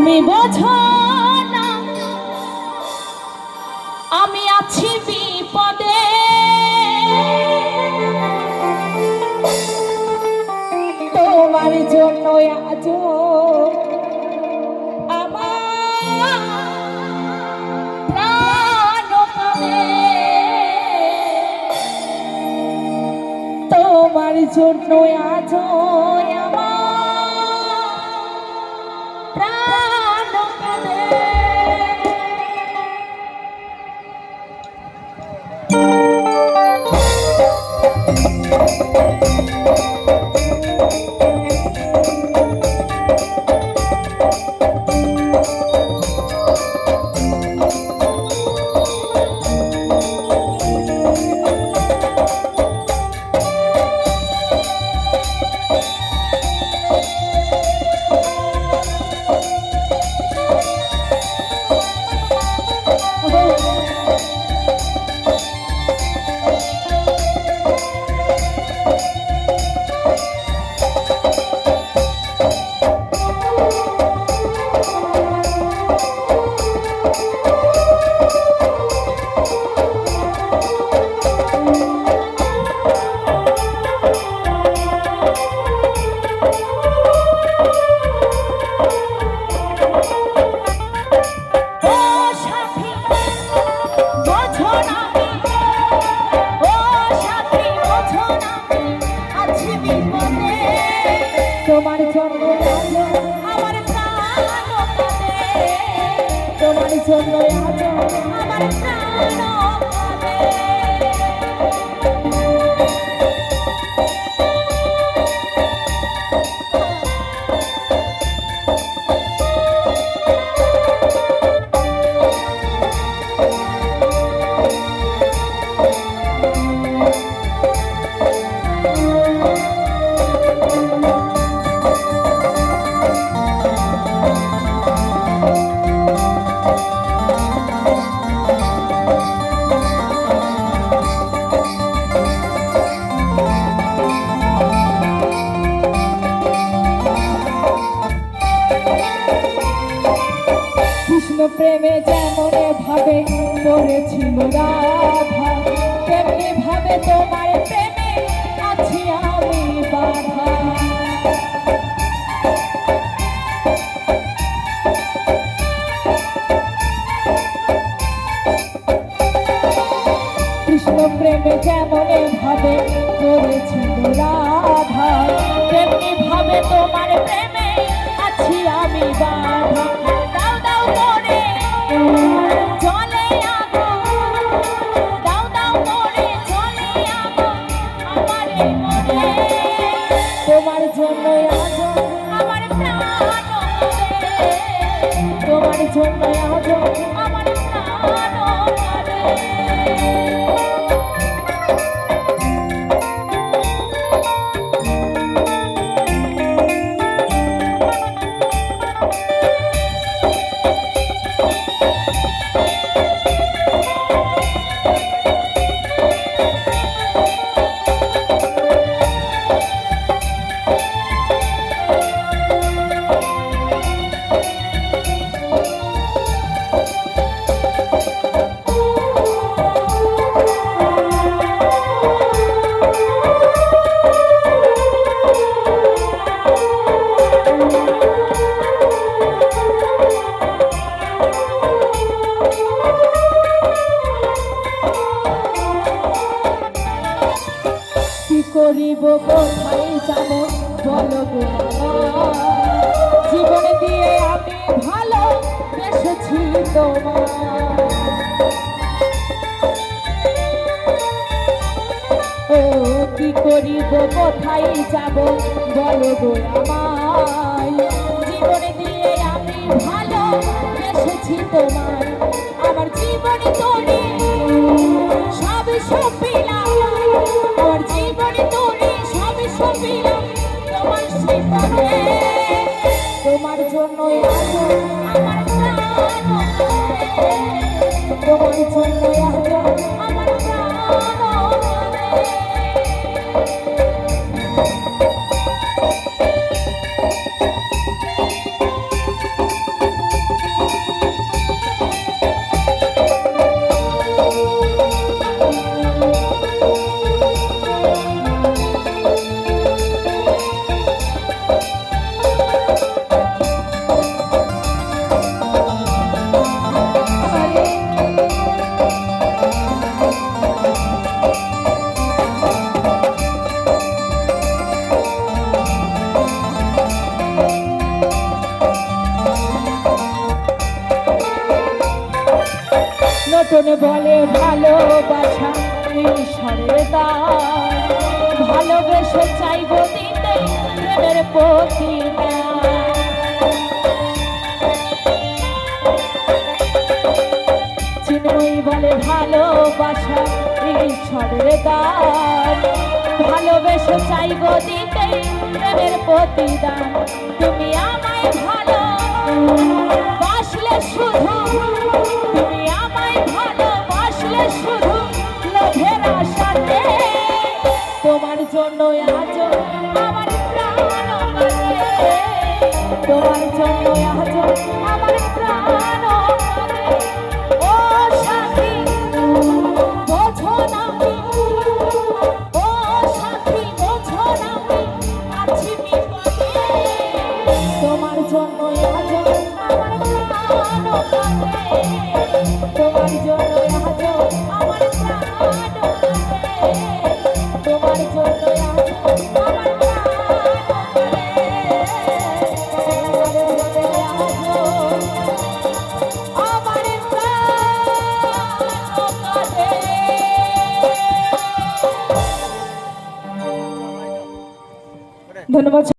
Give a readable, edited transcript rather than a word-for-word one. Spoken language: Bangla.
তুমি বোঝো না আমি আছি বিপদে, তোমার জন্য আজ আমার প্রাণ কাঁদে, তোমার জন্য আজ আমার প্রাণ কাঁদে। তোমার জন্য আমার প্রাণ কাঁদে, তোমার জন্য আমার প্রাণ কাঁদে। প্রেমে যেমন ভাবে পড়েছিল রাধা, তেমনি ভাবে তোমার প্রেমে আছি আমি বাধা। কৃষ্ণ প্রেমে যেমন ভাবে পড়েছিল রাধা, তেমনি ভাবে তোমার প্রেমে আছি আমি বাধা। জলে আগুন দাও দাও করে, জলে আগুন আমার মনে, তোমার জন্য আজ আমার প্রাণ কাঁদে, তোমার জন্য আজ আমার প্রাণ কাঁদে। করিব কোথায় যাব বলো গো, জীবন দিয়ে আমি ভালো বেসেছি তোমার। ও কি করিব কোথায় যাব বলো গো আমায়, জীবন দিয়ে আমি ভালো বেসেছি তোমার। আমার জীবন তোরে সব সপিলাম, আমার জীবনে তোরে সব সপিলাম তোমার শ্রীপদে, তোমার জন্য আজ আমার প্রাণ কাঁদে, তোমার জন্য আজ আমার প্রাণ কাঁদে। নতুন বলে ভালোবাসা ঈশ্বরের দান, ভালোবেসে চাইব দিতে প্রেমের প্রতিদান। চিন্ময়ী বলে ভালোবাসা ঈশ্বরের দান, ভালোবেসে চাইব দিতে প্রেমের প্রতিদান। তুমি আমায় ভালোবাসলে শুধু, তুমি আমায় ভালোবাসলে শুধু লোভের আশাতে, তোমার জন্য আজ আমার প্রাণ কাঁদে, তোমার জন্য আজ আমার প্রাণ কাঁদে। ও সাথী বোঝো না, ও সাথী বোঝো না আছি বিপদে, তোমার জন্য আজ আমার প্রাণ কাঁদে, তোমার জন্য আজ আমার প্রাণ কাঁদে, তোমার জন্য আজ আমার প্রাণ কাঁদে, তোমার জন্য আজ আমার প্রাণ কাঁদে। ধন্যবাদ।